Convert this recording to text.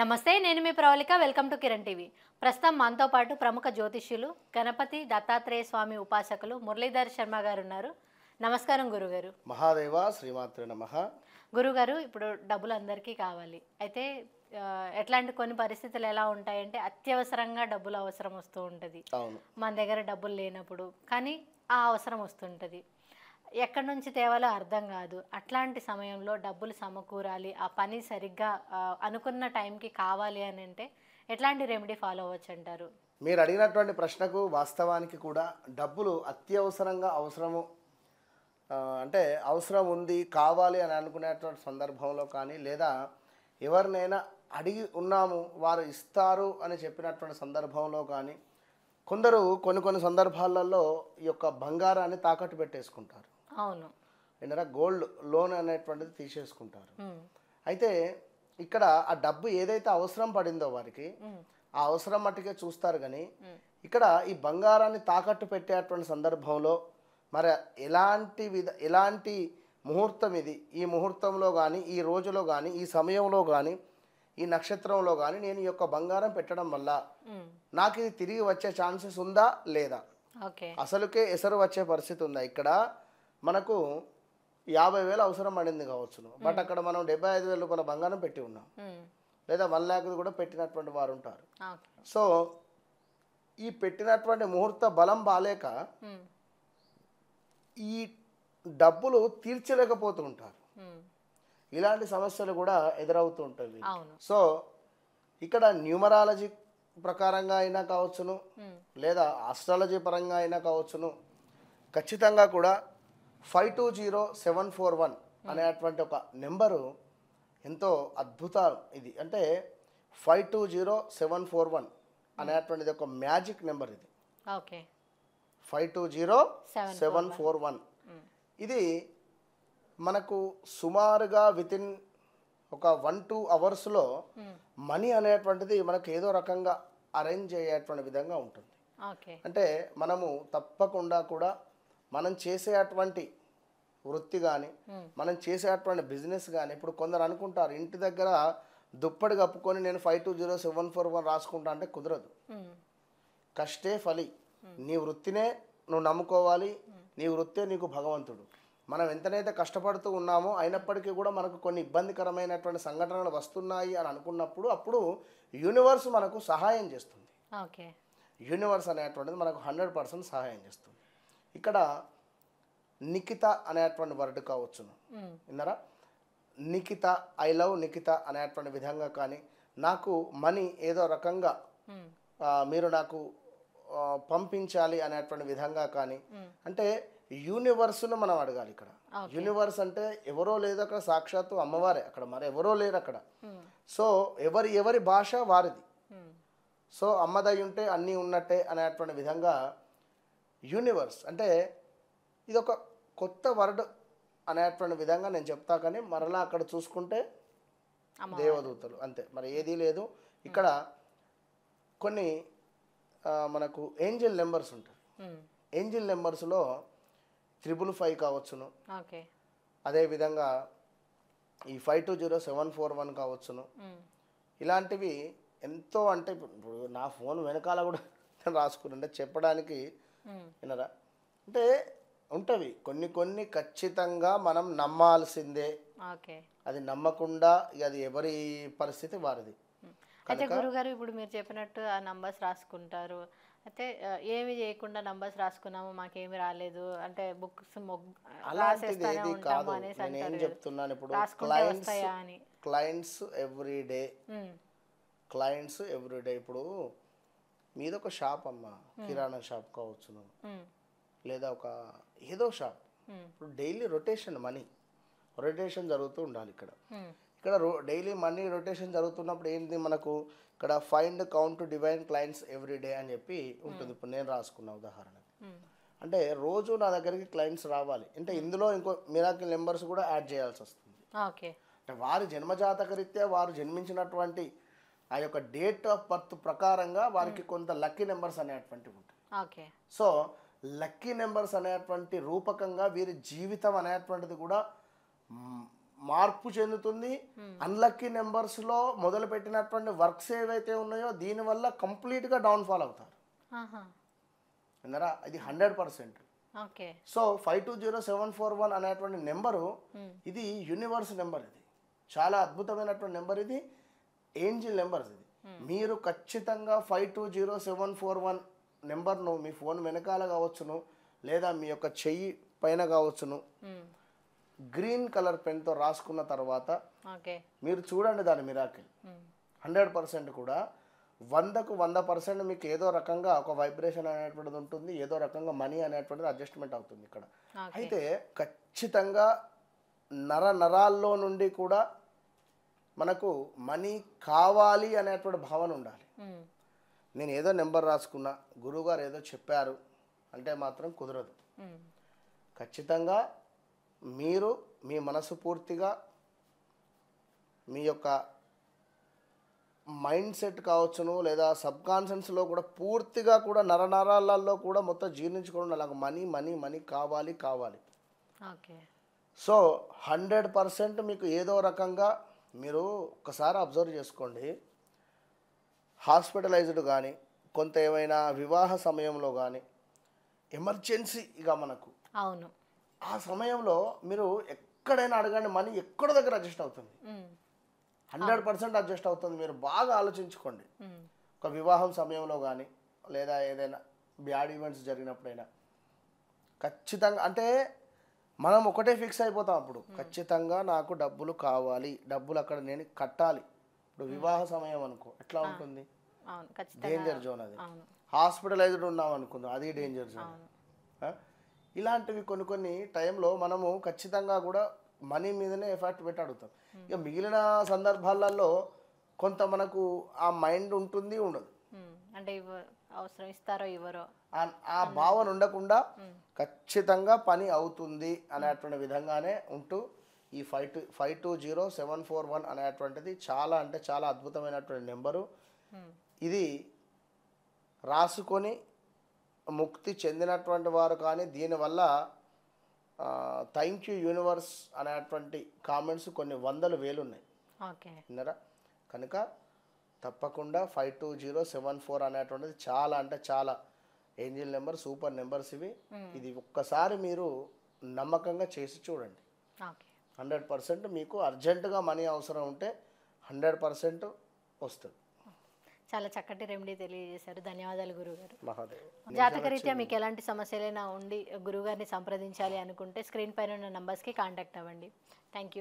నమస్తే, నేను మీ Pravalika. Welcome to Kiran TV. ప్రస్తుతం మనతో పాటు ప్రముఖ జ్యోతిష్యులు, గణపతి దత్తాత్రేయ స్వామి ఉపాసకులు మురళీధర్ శర్మ గారు ఉన్నారు. నమస్కారం గురుగారు. మహాదేవ శ్రీమాత్రే నమః. గురుగారు, ఇప్పుడు డబ్బులు అందరికీ కావాలి. అయితే ఎట్లాంటి కొన్ని పరిస్థితులు ఎలా ఉంటాయంటే అత్యవసరంగా డబ్బులు అవసరం వస్తూ ఉంటుంది. అవును. మన దగ్గర డబ్బులు లేనప్పుడు కానీ ఆ అవసరం వస్తుంటుంది. ఎక్కడి నుంచి తేవాలో అర్థం కాదు. అట్లాంటి సమయంలో డబ్బులు సమకూరాలి, ఆ పని సరిగ్గా అనుకున్న టైంకి కావాలి అని అంటే ఎట్లాంటి రెమెడీ ఫాలో అవ్వచ్చు అంటారు? మీరు అడిగినటువంటి ప్రశ్నకు వాస్తవానికి కూడా డబ్బులు అత్యవసరంగా అవసరము అంటే అవసరం ఉంది కావాలి అని అనుకునేటువంటి సందర్భంలో కానీ లేదా ఎవరినైనా అడిగి ఉన్నాము వారు ఇస్తారు అని చెప్పినటువంటి సందర్భంలో కానీ కొందరు కొన్ని సందర్భాలలో ఈ యొక్క బంగారాన్ని తాకట్టు పెట్టేసుకుంటారు. అవును. ఏంటంటే గోల్డ్ లోన్ అనేటువంటిది తీసేసుకుంటారు. అయితే ఇక్కడ ఆ డబ్బు ఏదైతే అవసరం పడిందో వారికి ఆ అవసరం మట్టుకే చూస్తారు. కానీ ఇక్కడ ఈ బంగారాన్ని తాకట్టు పెట్టేటువంటి సందర్భంలో మరి ఎలాంటి ముహూర్తం ఇది, ఈ ముహూర్తంలో కానీ ఈ రోజులో కానీ ఈ సమయంలో కానీ ఈ నక్షత్రంలో కానీ నేను ఈ యొక్క బంగారం పెట్టడం వల్ల నాకు ఇది తిరిగి వచ్చే ఛాన్సెస్ ఉందా లేదా, అసలుకే ఎసరు వచ్చే పరిస్థితి ఉందా? ఇక్కడ మనకు 50,000 అవసరం పడింది కావచ్చును, బట్ అక్కడ మనం 75,000 రూపాయల బంగారం పెట్టి ఉన్నాం, లేదా 1 lakh కూడా పెట్టినటువంటి వారు ఉంటారు. సో ఈ పెట్టినటువంటి ముహూర్త బలం బాలేక ఈ డబ్బులు తీర్చలేకపోతూ ఉంటారు. ఇలాంటి సమస్యలు కూడా ఎదురవుతూ ఉంటుంది. సో ఇక్కడ న్యూమరాలజీ ప్రకారంగా అయినా కావచ్చును, లేదా పరంగా అయినా కావచ్చును, ఖచ్చితంగా కూడా 520741 అనేటువంటి ఒక నెంబరు ఎంతో అద్భుతం. ఇది అంటే 520741 అనేటువంటిది ఒక మ్యాజిక్ నెంబర్. ఇది 520741. ఇది మనకు సుమారుగా వితిన్ ఒక 1-2 అవర్స్లో మనీ అనేటువంటిది మనకు ఏదో రకంగా అరేంజ్ అయ్యేటువంటి విధంగా ఉంటుంది. అంటే మనము తప్పకుండా కూడా మనం చేసేటువంటి వృత్తి కానీ మనం చేసేటువంటి బిజినెస్ కానీ, ఇప్పుడు కొందరు అనుకుంటారు ఇంటి దగ్గర దుప్పటి కప్పుకొని నేను 520741 రాసుకుంటా అంటే కుదరదు. కష్టే ఫలి. నీ వృత్తినే నువ్వు నమ్ముకోవాలి, నీ వృత్తే నీకు భగవంతుడు. మనం ఎంతనైతే కష్టపడుతూ ఉన్నామో అయినప్పటికీ కూడా మనకు కొన్ని ఇబ్బందికరమైనటువంటి సంఘటనలు వస్తున్నాయి అని అనుకున్నప్పుడు అప్పుడు యూనివర్స్ మనకు సహాయం చేస్తుంది. యూనివర్స్ అనేటువంటిది మనకు 100% సహాయం చేస్తుంది. ఇక్కడ నిఖిత అనేటువంటి వర్డ్ కావచ్చును, విన్నారా? నిఖిత, ఐ లవ్ నిఖిత అనేటువంటి విధంగా కానీ, నాకు మనీ ఏదో రకంగా మీరు నాకు పంపించాలి అనేటువంటి విధంగా కానీ, అంటే యూనివర్స్ను మనం అడగాలి. ఇక్కడ యూనివర్స్ అంటే ఎవరో లేదు, అక్కడ సాక్షాత్తు అమ్మవారే, అక్కడ మరి ఎవరో లేరు అక్కడ. సో ఎవరి భాష వారిది. సో అమ్మదై ఉంటే అన్నీ ఉన్నట్టే అనేటువంటి విధంగా యూనివర్స్ అంటే ఇది ఒక కొత్త వర్డ్ అనేటువంటి విధంగా నేను చెప్తా. కానీ మరలా అక్కడ చూసుకుంటే దేవదూతలు అంతే, మరి ఏదీ లేదు. ఇక్కడ కొన్ని మనకు ఏంజిల్ నెంబర్స్ ఉంటాయి. ఏంజిల్ నెంబర్స్లో 555 కావచ్చును, అదేవిధంగా ఈ 520741 కావచ్చును. ఇలాంటివి ఎంతో, అంటే ఇప్పుడు నా ఫోన్ వెనకాల కూడా రాసుకుని చెప్పడానికి వినరా, అంటే ఉంటవి కొన్ని ఖచ్చితంగా మనం నమ్మాల్సిందే. అది నమ్మకుండా అది ఎవరి పరిస్థితి వారిది. అయితే గురుగారు, ఇప్పుడు మీరు చెప్పినట్టు ఆ నంబర్స్ రాసుకుంటారు. అయితే ఏమి చేయకుండా నంబర్స్ రాసుకున్నాము మాకేమి రాలేదు అంటే బుక్స్ ఏం చెప్తున్నాను ఇప్పుడు, క్లయింట్స్ ఎవ్రీడే ఇప్పుడు మీదొక షాప్ అమ్మ, కిరాణా షాప్ కావచ్చును, లేదా ఒక ఏదో షాప్. ఇప్పుడు డైలీ రొటేషన్ మనీ రొటేషన్ జరుగుతూ ఉండాలి. ఇక్కడ డైలీ మనీ రొటేషన్ జరుగుతున్నప్పుడు ఏంటి మనకు ఇక్కడ find count divine clients everyday అని చెప్పి ఉంటుంది. ఇప్పుడు నేను రాసుకున్న ఉదాహరణకి, అంటే రోజు నా దగ్గరికి క్లయింట్స్ రావాలి అంటే ఇందులో ఇంకో మిరాకిల్ నెంబర్స్ కూడా యాడ్ చేయాల్సి వస్తుంది. అంటే వారి జన్మజాతక రీత్యా వారు జన్మించినటువంటి ఆ యొక్క డేట్ ఆఫ్ బర్త్ ప్రకారంగా వారికి కొంత లక్కీ నెంబర్స్ అనేటువంటివి ఉంటాయి. సో లక్కీ నెంబర్స్ అనేటువంటి రూపకంగా వీరి జీవితం అనేటువంటిది కూడా మార్పు చెందుతుంది. అన్లక్కీ నెంబర్స్లో మొదలు పెట్టినటువంటి వర్క్స్ ఏవైతే ఉన్నాయో దీనివల్ల కంప్లీట్గా డౌన్ఫాల్ అవుతారు. ఆహా. విన్నారా? ఇది 100%. ఓకే. సో 520741 అనేటువంటి నెంబరు ఇది యూనివర్స్ నెంబర్. ఇది చాలా అద్భుతమైనటువంటి నెంబర్. ఇది ఏంజిల్ నెంబర్స్. ఇది మీరు ఖచ్చితంగా 520741 నెంబర్ను మీ ఫోన్ వెనకాల కావచ్చును, లేదా మీ యొక్క చెయ్యి పైన కావచ్చును, గ్రీన్ కలర్ పెన్తో రాసుకున్న తర్వాత మీరు చూడండి దాని మిరాకిల్. 100% కూడా 100కు 100% మీకు ఏదో రకంగా ఒక వైబ్రేషన్ అనేటువంటిది ఉంటుంది, ఏదో రకంగా మనీ అనేటువంటిది అడ్జస్ట్మెంట్ అవుతుంది ఇక్కడ. అయితే ఖచ్చితంగా నరాల్లో నుండి కూడా మనకు మనీ కావాలి అనేటువంటి భావన ఉండాలి. నేను ఏదో నెంబర్ రాసుకున్నా, గురువుగారు ఏదో చెప్పారు అంటే మాత్రం కుదరదు. ఖచ్చితంగా మీరు మీ మనసు పూర్తిగా మీ యొక్క మైండ్ సెట్ కావచ్చును, లేదా సబ్ కాన్షియస్లో కూడా పూర్తిగా కూడా నరనరాలలో కూడా మొత్తం జీర్ణించుకోవడం అలాగ మనీ మనీ మనీ కావాలి కావాలి. సో 100% మీకు ఏదో రకంగా మీరు ఒకసారి అబ్జర్వ్ చేసుకోండి. హాస్పిటలైజ్డ్ కానీ, కొంత ఏమైనా వివాహ సమయంలో కానీ, ఎమర్జెన్సీగా మనకు అవును ఆ సమయంలో మీరు ఎక్కడైనా అడగండి, మనీ ఎక్కడ దగ్గర అడ్జస్ట్ అవుతుంది. 100% అడ్జస్ట్ అవుతుంది. మీరు బాగా ఆలోచించుకోండి. ఒక వివాహం సమయంలో కానీ, లేదా ఏదైనా బ్యాడ్ ఈవెంట్స్ జరిగినప్పుడైనా ఖచ్చితంగా అంటే మనం ఒకటే ఫిక్స్ అయిపోతాం. అప్పుడు ఖచ్చితంగా నాకు డబ్బులు కావాలి, డబ్బులు అక్కడ నేను కట్టాలి. ఇప్పుడు వివాహ సమయం అనుకో ఎట్లా ఉంటుంది, డేంజర్ జోన్. అది హాస్పిటలైజ్డ్ ఉన్నాం అనుకుందాం, అది డేంజర్ జోన్. ఇలాంటివి కొన్ని టైంలో మనము ఖచ్చితంగా కూడా మనీ మీదనే ఎఫర్ట్ పెట్టి అడుగుతాం. ఇక మిగిలిన సందర్భాలలో కొంత మనకు ఆ మైండ్ ఉంటుంది, ఉండదు. అంటే అవసరం ఇస్తారో ఇవ్వరో ఆ భావన ఉండకుండా ఖచ్చితంగా పని అవుతుంది అనేటువంటి విధంగానే ఉంటూ ఈ 520741 అనేటువంటిది చాలా అంటే చాలా అద్భుతమైనటువంటి నెంబరు. ఇది రాసుకొని ముక్తి చెందినటువంటి వారు కానీ దీనివల్ల థ్యాంక్ యూ యూనివర్స్ అనేటువంటి కామెంట్స్ కొన్ని వందల వేలు ఉన్నాయి. విన్నారా? కనుక తప్పకుండా 520741 అనేటువంటిది చాలా అంటే చాలా ఏంజిల్ నెంబర్, సూపర్ నెంబర్స్ ఇవి. ఇది ఒక్కసారి మీరు నమ్మకంగా చేసి చూడండి. 100% మీకు అర్జెంటుగా మనీ అవసరం ఉంటే 100% వస్తుంది. చాలా చక్కటి రెమెడీ తెలియజేశారు. ధన్యవాదాలు గురుగారు. మహాదేవ్. జాతకరీత్యా మీకు ఎలాంటి సమస్యలైనా ఉండి గురుగారిని సంప్రదించాలి అనుకుంటే స్క్రీన్ పైన ఉన్న నంబర్స్కి కాంటాక్ట్ అవ్వండి. Thank you.